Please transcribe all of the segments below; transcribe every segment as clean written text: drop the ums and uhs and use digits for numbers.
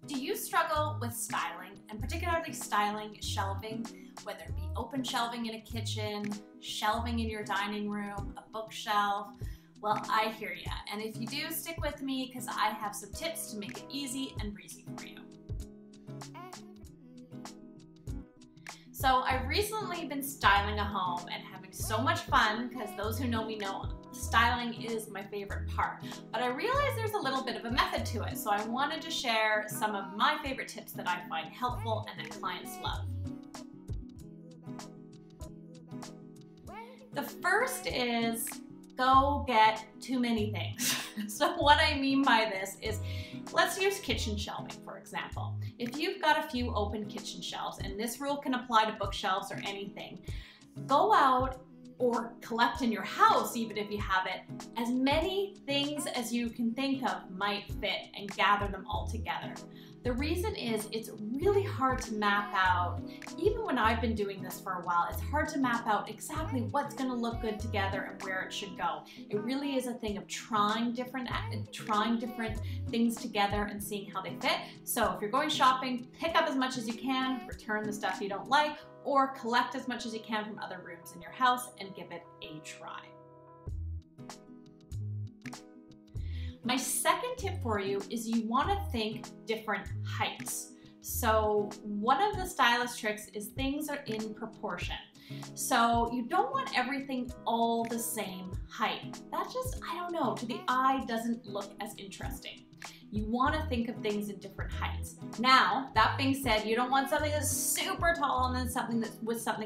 Do you struggle with styling, and particularly styling shelving, whether it be open shelving in a kitchen, shelving in your dining room, a bookshelf? Well, I hear ya, and if you do, stick with me because I have some tips to make it easy and breezy for you. So I've recently been styling a home and having so much fun because those who know me know styling is my favorite part. But I realized there's a little bit of a method to it, so I wanted to share some of my favorite tips that I find helpful and that clients love. The first is go get too many things. So what I mean by this is, let's use kitchen shelving, for example. If you've got a few open kitchen shelves, and this rule can apply to bookshelves or anything, go out or collect in your house, even if you have it, as many things as you can think of might fit and gather them all together. The reason is it's really hard to map out, even when I've been doing this for a while, it's hard to map out exactly what's going to look good together and where it should go. It really is a thing of trying different things together and seeing how they fit. So if you're going shopping, pick up as much as you can, return the stuff you don't like, or collect as much as you can from other rooms in your house and give it a try. My second tip for you is you want to think different heights. So one of the stylist tricks is things are in proportion. So you don't want everything all the same height. That just, I don't know, to the eye doesn't look as interesting. You want to think of things in different heights. Now, that being said, you don't want something that's super tall and then something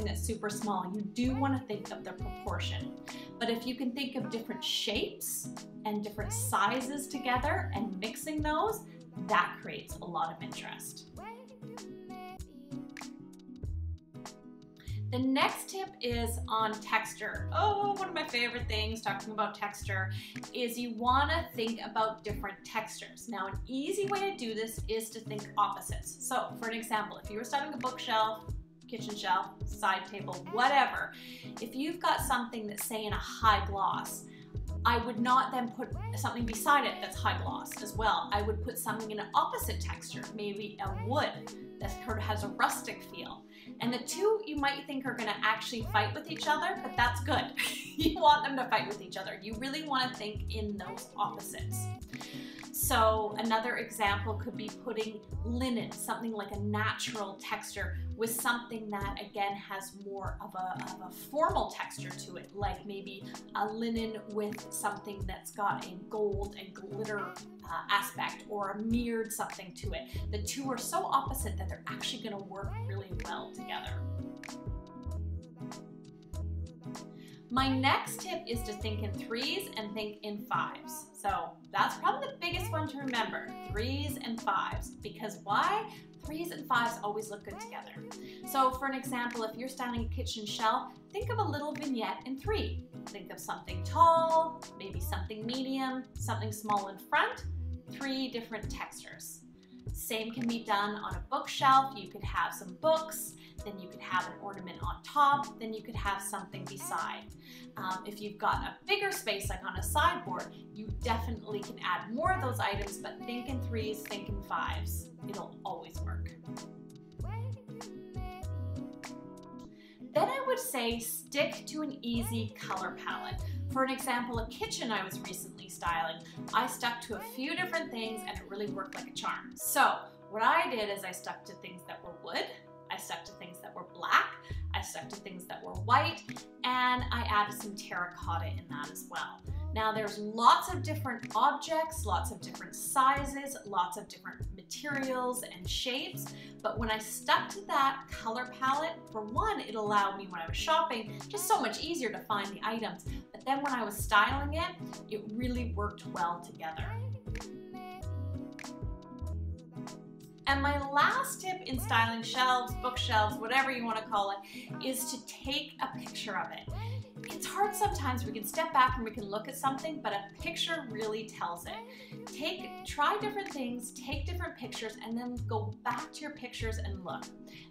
that's super small. You do want to think of the proportion. But if you can think of different shapes and different sizes together and mixing those, that creates a lot of interest. The next tip is on texture. Oh, one of my favorite things talking about texture is you want to think about different textures. Now, an easy way to do this is to think opposites. So for an example, if you were styling a bookshelf, kitchen shelf, side table, whatever, if you've got something that's, say, in a high gloss, I would not then put something beside it that's high gloss as well. I would put something in an opposite texture, maybe a wood that sort of has a rustic feel. And the two you might think are going to actually fight with each other, but that's good. You want them to fight with each other. You really want to think in those opposites. So another example could be putting linen, something like a natural texture, with something that again has more of a formal texture to it, like maybe a linen with something that's got a gold and glitter aspect, or a mirrored something to it. The two are so opposite that they're actually going to work really well together. My next tip is to think in threes and think in fives. So that's probably the biggest one to remember, threes and fives. Because why? Threes and fives always look good together. So for an example, if you're styling a kitchen shelf, think of a little vignette in three. Think of something tall, maybe something medium, something small in front, three different textures. Same can be done on a bookshelf. You could have some books, then you could have an ornament on top, then you could have something beside. If you've got a bigger space like on a sideboard, you definitely can add more of those items, but think in threes, think in fives. It'll always work. Then I would say stick to an easy color palette. For an example, a kitchen I was recently styling, I stuck to a few different things and it really worked like a charm. So what I did is I stuck to things that were wood, I stuck to things that were black, I stuck to things that were white, and I added some terracotta in that as well. Now there's lots of different objects, lots of different sizes, lots of different materials and shapes, but when I stuck to that color palette, for one, it allowed me when I was shopping just so much easier to find the items, but then when I was styling it, it really worked well together. And my last tip in styling shelves, bookshelves, whatever you want to call it, is to take a picture of it. It's hard sometimes. We can step back and we can look at something, but a picture really tells it. Try different things, take different pictures, and then go back to your pictures and look.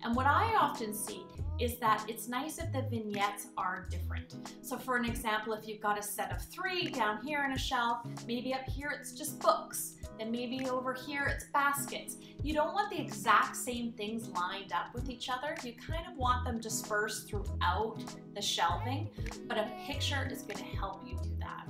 And what I often see is that it's nice if the vignettes are different. So for an example, if you've got a set of 3 down here in a shelf, maybe up here it's just books, then maybe over here it's baskets. You don't want the exact same things lined up with each other. You kind of want them dispersed throughout the shelving, but a picture is going to help you do that.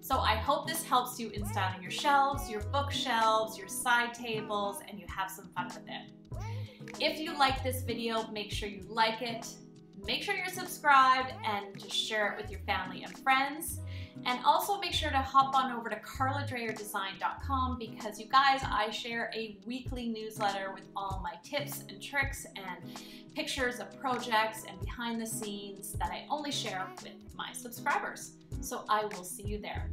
So I hope this helps you in styling your shelves, your bookshelves, your side tables, and you have some fun with it. If you like this video, make sure you like it, make sure you're subscribed, and just share it with your family and friends. And also make sure to hop on over to karladreyerdesign.com because you guys, I share a weekly newsletter with all my tips and tricks and pictures of projects and behind the scenes that I only share with my subscribers. So I will see you there.